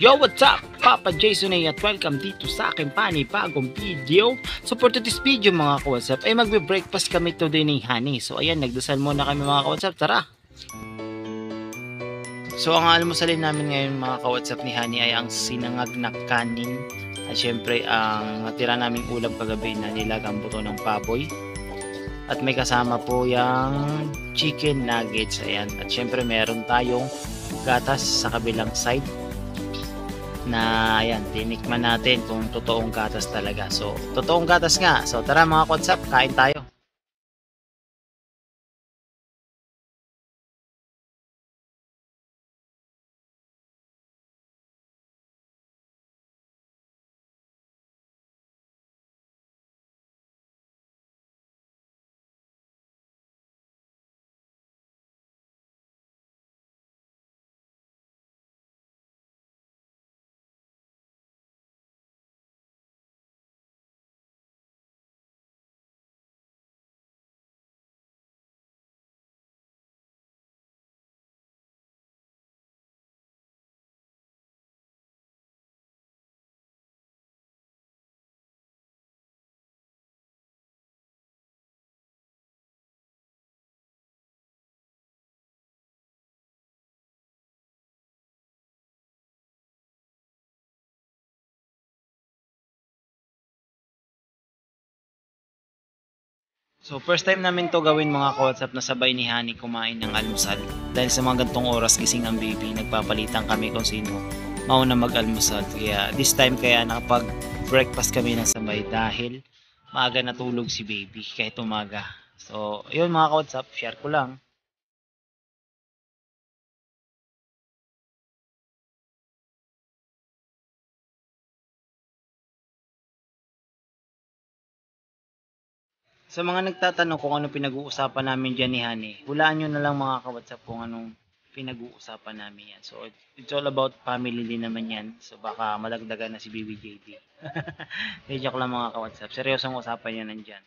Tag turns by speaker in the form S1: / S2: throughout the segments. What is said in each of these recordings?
S1: Yo, what's up? Papa Jason at welcome dito sa aking panibagong video. So for today's video mga ka-WhatsApp ay magbe-breakfast kami today ni Honey. So ayan, nagdasal muna kami mga ka-WhatsApp, tara! So ang almusalin namin ngayon mga ka-WhatsApp ni Honey ay ang sinangag na kanin. At syempre ang natira naming ulam kagabi na nilagang buto ng baboy. At may kasama po yung chicken nuggets. Ayan. At syempre meron tayong gatas sa kabilang side. Na ayan, tinikman natin kung totoong gatas talaga. So, totoong gatas nga. So, tara mga WhatsApp, kain tayo. So, first time namin to gawin mga ka-WhatsApp na sabay ni Honey kumain ng almusal. Dahil sa mga gantong oras gising ang baby, nagpapalitan kami kung sino mauna mag-almusal. Kaya this time kaya nakapag-breakfast kami ng sabay dahil maaga natulog si baby kahit umaga. So, yun mga ka-WhatsApp, share ko lang. Sa mga nagtatanong kung ano pinag-uusapan namin dyan ni Honey, hulaan nyo na lang mga ka-WhatsApp kung anong pinag-uusapan namin yan. So, it's all about family din naman yan. So, baka malagdagan na si BBJD. Joke lang mga ka-WhatsApp. Seryosong usapan yan nandyan.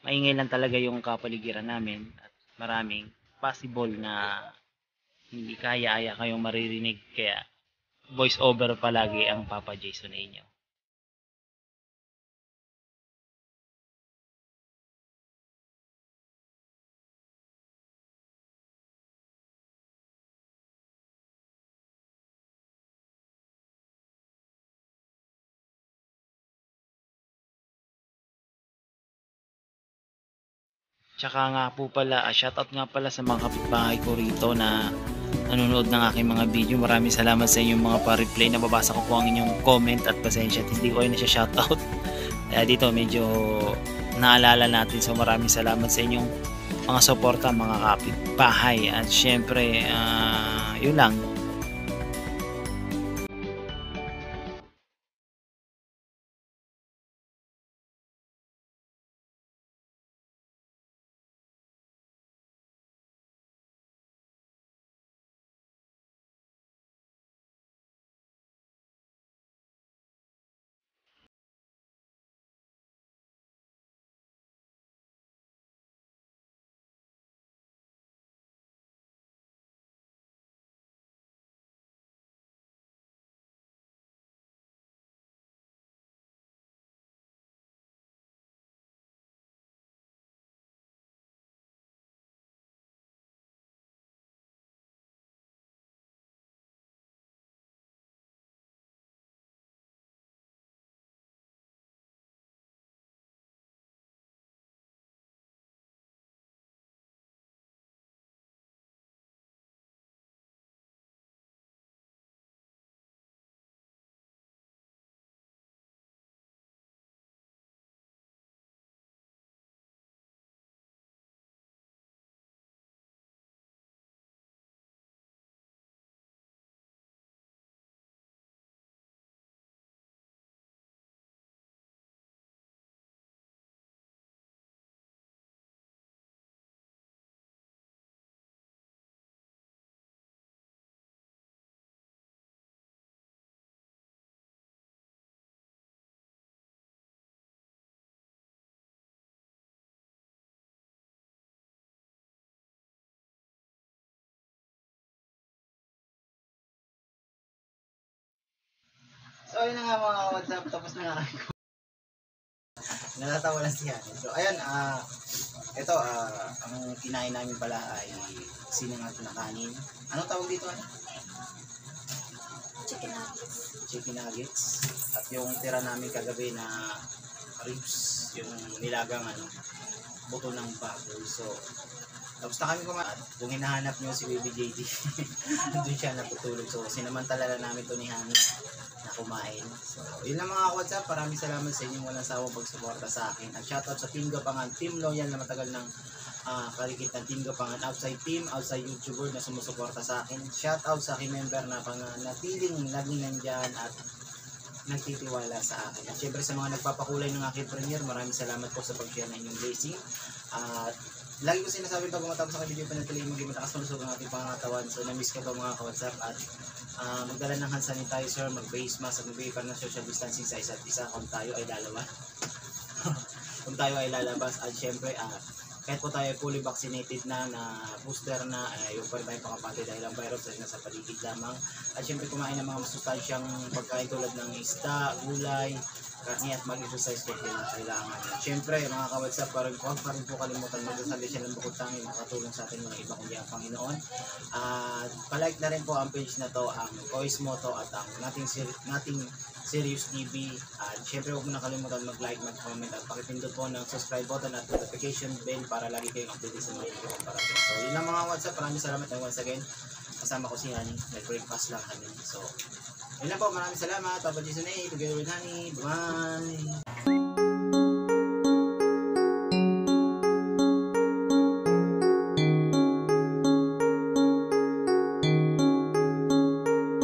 S1: Maingay lang talaga yung kapaligiran namin at maraming possible na hindi kaya-aya kayong maririnig. Kaya, voice over palagi ang Papa Jason na inyo. Tsaka nga po pala, shoutout nga pala sa mga kapitbahay ko rito na nanonood ng aking mga video. Maraming salamat sa inyong mga pa-replay. Nababasa ko po ang inyong comment at pasensya at hindi ko kayo na siya shoutout. Kaya dito medyo naalala natin. So maraming salamat sa inyong mga suporta, mga kapitbahay. At syempre, yun lang.
S2: ayun na nga mga WhatsApp, tapos na nga kami. Natatawa lang si Hani. So, ayun, ito, ang kinain namin pala ay sinangag na kanin. Anong tawag dito? Ano?
S3: Chicken nuggets.
S2: Chicken nuggets. At yung tira namin kagabi na ribs, yung nilagang buto ng baboy. So, tapos na kami kumain. Kung hinahanap nyo si Baby JD, doon siya natutulog. So, sinamantala na namin to ni Hani na kumain. So, yun lang mga WhatsApp. Maraming salamat sa inyong walang sawang pagsuporta sa akin. At shoutout sa Team Gapangan, Team Loyal na matagal ng kalikit ng Team Gapangan, outside team, outside YouTuber na sumusuporta sa akin. Shoutout sa aking member na natiling laging nandyan at nagtitiwala sa akin. At syempre sa mga nagpapakulay ng aking premiere, maraming salamat po sa pag-share ng inyong blessing. At lagi ko sinasabi pag matapos ang video panatili, maging matakas malusog ang ating pangatawan. So na-miss ko po mga ka-WhatsApp at magdala ng hand sanitizer, mag-face mask at magbigay pa ng social distancing sa isa't isa kung tayo ay lalabas. Kung tayo ay lalabas at syempre kahit po tayo fully vaccinated na booster na, yung pa rin tayong pakapati dahil ang virus ay nasa paligid lamang. At syempre kumain ng mga masustansyang pagkain tulad ng isda, gulay, karni at mag-exercise kung kailangan. At syempre mga ka-WhatsApp, huwag pa rin po kalimutan magdasal din siya ng bukod tanging makatulong sa atin mga iba kundi ang Panginoon. At palike na rin po ang page na to, ang Voice Moto at ang nating Serious TV. At syempre huwag mo na kalimutan mag-like, mag-comment at pakipindot po ng subscribe button at notification bell para lagi kayong updated sa mga video kong parating. So yun lang mga WhatsApp, maraming salamat and once again kasama ko si Hani, nag-breakfast lang kami. So yun lang po, maraming salamat. Papa Jason A, together with Hani. Bye!